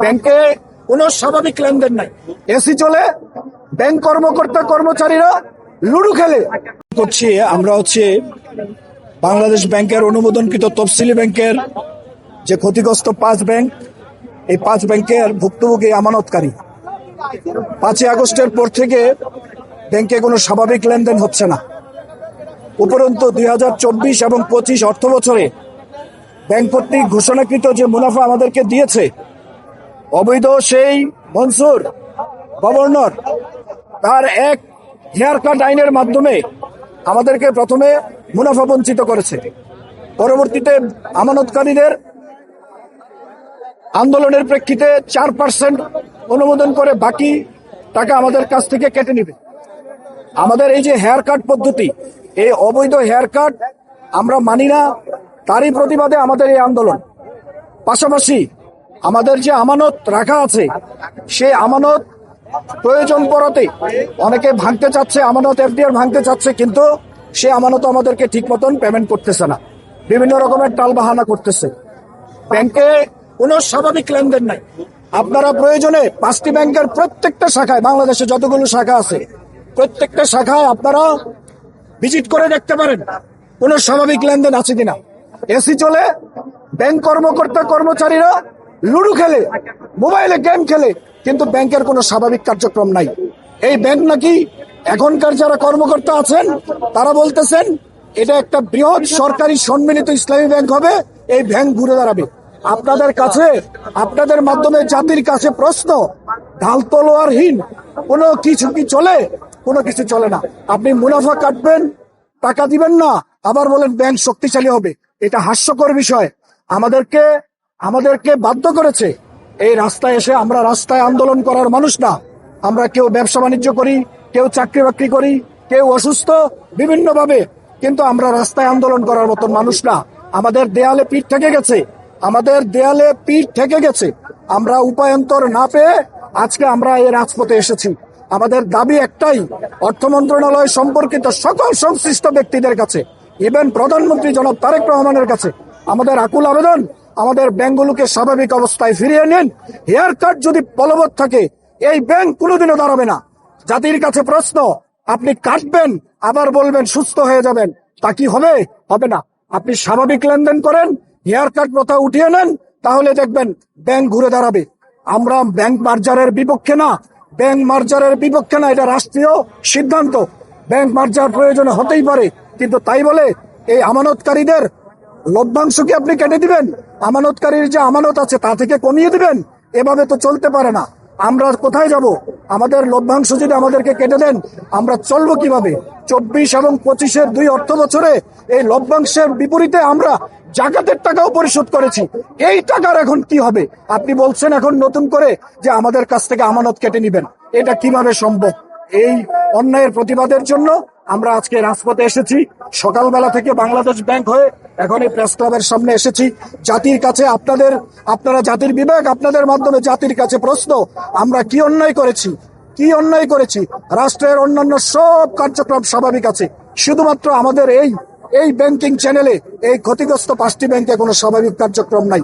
ব্যাংকে কোনো স্বাভাবিক লেনদেন নাই, এসি চলে, ব্যাংক কর্মকর্তা কর্মচারীরা লুডু খেলে করছি। আমরা বাংলাদেশ ব্যাংকের অনুমোদনকৃত তফসিলি ব্যাংকের যে ক্ষতিগ্রস্ত 5 ব্যাংক, এই 5 ব্যাংকের ভুক্তভোগী আমানতকারী। 5 আগস্টের পর থেকে ব্যাংকে কোনো স্বাভাবিক লেনদেন হচ্ছে না। উপরন্তু 2024 এবং 25 অর্থ বছরে ব্যাংক কর্তৃক ঘোষণাকৃত যে মুনাফা আমাদেরকে দিয়েছে, অবৈধ সেই মনসুর গভর্নর তার এক হেয়ার কাট আইনের মাধ্যমে আমাদেরকে প্রথমে মুনাফা বঞ্চিত করেছে। পরবর্তীতে আমানতকারীদের আন্দোলনের প্রেক্ষিতে 4% অনুমোদন করে বাকি টাকা আমাদের কাছ থেকে কেটে নিবে। আমাদের এই যে হেয়ার কাট পদ্ধতি, এই অবৈধ হেয়ার কাট আমরা মানি না, তারই প্রতিবাদে আমাদের এই আন্দোলন। পাশাপাশি আমাদের যে আমানত রাখা আছে, সে আমানত প্রয়োজন পড়াতে অনেকে ভাঙতে চাচ্ছে, আমানত এফডিআর ভাঙতে চাচ্ছে, কিন্তু সে আমানত আমাদেরকে ঠিক মতন পেমেন্ট করতেছে না, বিভিন্ন রকমের টালবাহানা করতেছে। ব্যাংকে কোনো স্বাভাবিক লেনদেন নাই। আপনারা প্রয়োজনে 5টি ব্যাংকের প্রত্যেকটা শাখায়, বাংলাদেশে যতগুলো শাখা আছে প্রত্যেকটা শাখায় আপনারা ভিজিট করে দেখতে পারেন কোনো স্বাভাবিক লেনদেন আছে কিনা। এসি চলে, ব্যাংক কর্মকর্তা কর্মচারীরা লুডু খেলে, মোবাইলে গেম খেলে, কিন্তু ব্যাংকের কোনো স্বাভাবিক কার্যক্রম নাই। এই ব্যাংক নাকি এখনকার যারা কর্মকর্তা আছেন তারা বলতেছেন এটা একটা বৃহৎ সরকারি সম্মিলিত ইসলামী ব্যাংক হবে, এই ব্যাংক ঘুরে দাঁড়াবে। আপনাদের কাছে, আপনাদের মাধ্যমে জাতির কাছে প্রশ্ন, ঢাল তলোয়ারহীন কোনো কিছু কি চলে? কোনো কিছু চলে না। আপনি মুনাফা কাটবেন, টাকা দিবেন না, আবার বলেন ব্যাংক শক্তিশালী হবে। এটা হাস্যকর বিষয়। আমাদেরকে বাধ্য করেছে এই রাস্তায় এসে। আমরা রাস্তায় আন্দোলন করার মানুষ না। আমরা কেউ ব্যবসা বাণিজ্য করি, কেউ চাকরি বাকরি করি, কেউ অসুস্থ বিভিন্নভাবে, কিন্তু আমরা রাস্তায় আন্দোলন করার মতন মানুষ না। আমাদের দেয়ালে পিঠ থেকে গেছে, আমাদের দেয়ালে পিঠ থেকে গেছে। আমরা উপায়ন্তর না পেয়ে আজকে আমরা এই রাজপথে এসেছি। আমাদের দাবি একটাই, অর্থ মন্ত্রণালয় সম্পর্কিত সকল সংশ্লিষ্ট ব্যক্তিদের কাছে, ইভেন প্রধানমন্ত্রী জনাব তারেক রহমানের কাছে আমাদের আকুল আবেদন, আমাদের ব্যাংকগুলোকে স্বাভাবিক অবস্থায় ফিরিয়ে নিন। হেয়ার কাট যদি বলবৎ থাকে, এই ব্যাংক কোনোদিনও দাঁড়াবে না। জাতির কাছে প্রশ্ন, আপনি কাটবেন আবার বলবেন সুস্থ হয়ে যাবেন, তা কি হবে? হবে না। আপনি স্বাভাবিক লেনদেন করেন, হেয়ার কাট প্রথা উঠিয়ে নেন, তাহলে দেখবেন ব্যাংক ঘুরে দাঁড়াবে। আমরা ব্যাংক মার্জারের বিপক্ষে না, ব্যাংক মার্জারের বিপক্ষে না, এটা রাষ্ট্রীয় সিদ্ধান্ত। ব্যাংক মার্জার প্রয়োজন হতেই পারে, কিন্তু তাই বলে এই আমানতকারীদের লভ্যাংশ কি আপনি কেটে দিবেন? আমানতকারীর যে আমানত আছে তা থেকে কমিয়ে দিবেন? এভাবে তো চলতে পারে না। আমরা কোথায় যাব? আমাদের লভ্যাংশ যদি আমাদেরকে কেটে দেন, আমরা চলবো কিভাবে? 24 এবং 25-এর 2 অর্থ বছরে এই লভ্যাংশের বিপরীতে আমরা জাকাতের টাকাও পরিশোধ করেছি। এই টাকার এখন কি হবে? আপনি বলছেন এখন নতুন করে যে আমাদের কাছ থেকে আমানত কেটে নিবেন। এটা কিভাবে সম্ভব? এই অন্যায়ের প্রতিবাদের জন্য আমরা আজকে রাজপথে এসেছি। সকালবেলা থেকে বাংলাদেশ ব্যাংক হয়ে এখন এই প্রেস ক্লাবের সামনে এসেছি। জাতির কাছে আপনারা জাতির বিবেক, আপনাদের মাধ্যমে জাতির কাছে প্রশ্ন, আমরা কি অন্যায় করেছি? কি অন্যায় করেছি? রাষ্ট্রের অন্যান্য সব কার্যক্রম স্বাভাবিক আছে, শুধুমাত্র আমাদের এই ব্যাংকিং চ্যানেলে এই ক্ষতিগ্রস্ত 5টি ব্যাংকে কোনো স্বাভাবিক কার্যক্রম নাই।